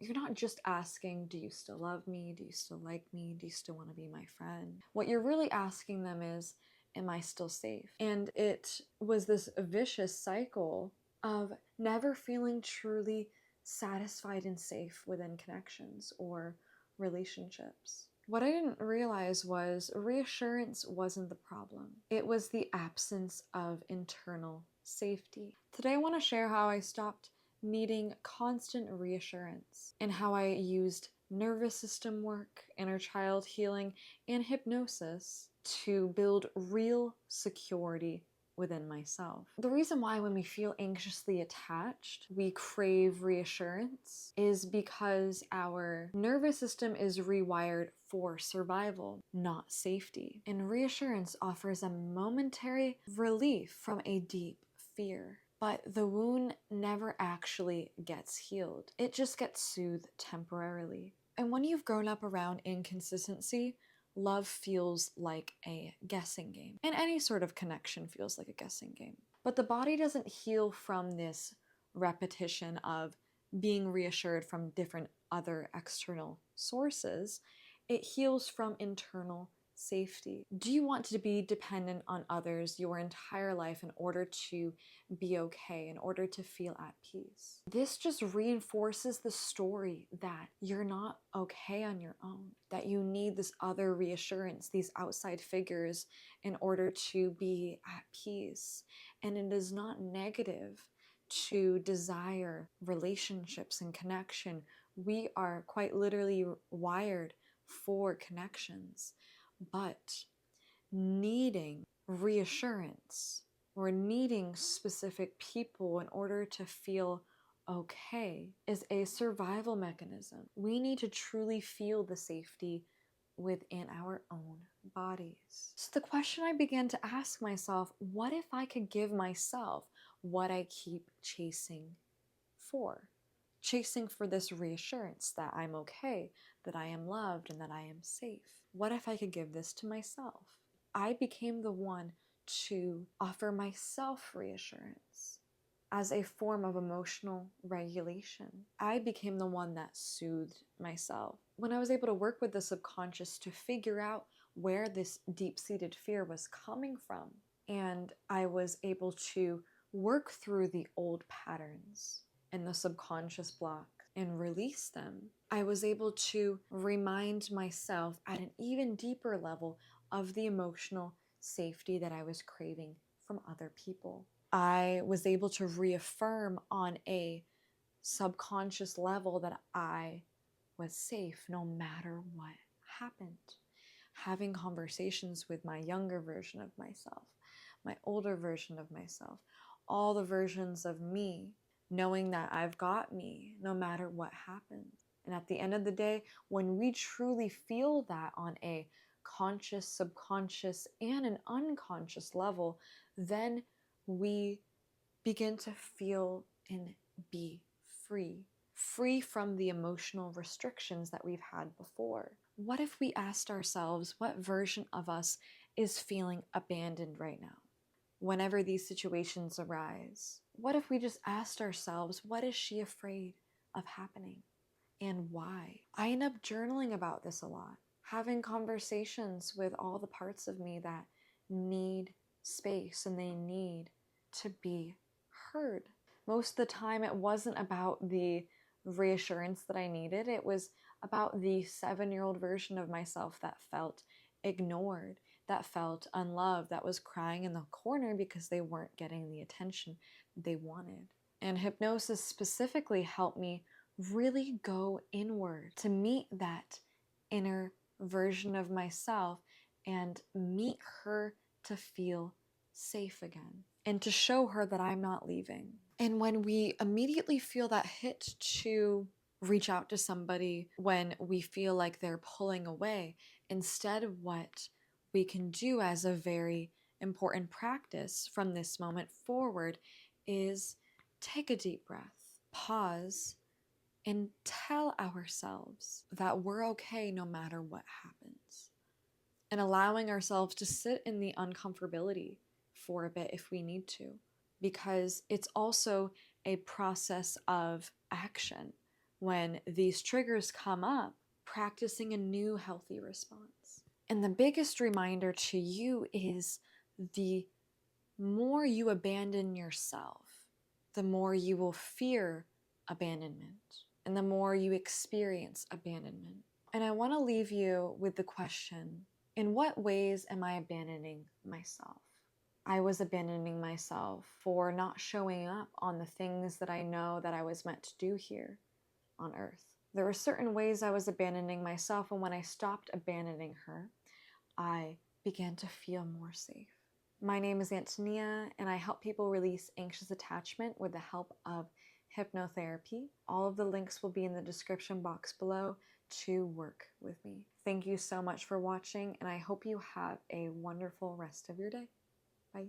You're not just asking, do you still love me? Do you still like me? Do you still want to be my friend? What you're really asking them is, am I still safe? And it was this vicious cycle of never feeling truly satisfied and safe within connections or relationships. What I didn't realize was reassurance wasn't the problem. It was the absence of internal safety. Today I want to share how I stopped needing constant reassurance and how I used nervous system work, inner child healing, and hypnosis to build real security within myself. The reason why when we feel anxiously attached, we crave reassurance is because our nervous system is rewired for survival, not safety. And reassurance offers a momentary relief from a deep fear. But the wound never actually gets healed. It just gets soothed temporarily. And when you've grown up around inconsistency, love feels like a guessing game. And any sort of connection feels like a guessing game. But the body doesn't heal from this repetition of being reassured from different other external sources. It heals from internal safety. Do you want to be dependent on others your entire life in order to be okay, in order to feel at peace? This just reinforces the story that you're not okay on your own, that you need this other reassurance, these outside figures in order to be at peace. And it is not negative to desire relationships and connection. We are quite literally wired for connections. But needing reassurance or needing specific people in order to feel okay is a survival mechanism. We need to truly feel the safety within our own bodies. So the question I began to ask myself, what if I could give myself what I keep chasing for? Chasing for this reassurance that I'm okay, that I am loved, and that I am safe. What if I could give this to myself? I became the one to offer myself reassurance as a form of emotional regulation. I became the one that soothed myself. When I was able to work with the subconscious to figure out where this deep-seated fear was coming from, and I was able to work through the old patterns and the subconscious block and release them, I was able to remind myself at an even deeper level of the emotional safety that I was craving from other people. I was able to reaffirm on a subconscious level that I was safe no matter what happened. Having conversations with my younger version of myself, my older version of myself, all the versions of me, knowing that I've got me no matter what happens. And at the end of the day, when we truly feel that on a conscious, subconscious, and an unconscious level, then we begin to feel and be free. Free from the emotional restrictions that we've had before. What if we asked ourselves what version of us is feeling abandoned right now? Whenever these situations arise, what if we just asked ourselves, what is she afraid of happening and why? I end up journaling about this a lot, having conversations with all the parts of me that need space and they need to be heard. Most of the time, it wasn't about the reassurance that I needed. It was about the 7-year-old version of myself that felt ignored, that felt unloved, that was crying in the corner because they weren't getting the attention they wanted. And hypnosis specifically helped me really go inward to meet that inner version of myself and meet her to feel safe again and to show her that I'm not leaving. And when we immediately feel that hit to reach out to somebody when we feel like they're pulling away, instead what we can do as a very important practice from this moment forward is take a deep breath, pause, and tell ourselves that we're okay no matter what happens. And allowing ourselves to sit in the uncomfortability for a bit if we need to, because it's also a process of action when these triggers come up, practicing a new healthy response. And the biggest reminder to you is the more you abandon yourself, the more you will fear abandonment and the more you experience abandonment. And I want to leave you with the question, in what ways am I abandoning myself? I was abandoning myself for not showing up on the things that I know that I was meant to do here on earth. There were certain ways I was abandoning myself, and when I stopped abandoning her, I began to feel more safe. My name is Antonia, and I help people release anxious attachment with the help of hypnotherapy. All of the links will be in the description box below to work with me. Thank you so much for watching, and I hope you have a wonderful rest of your day. Bye.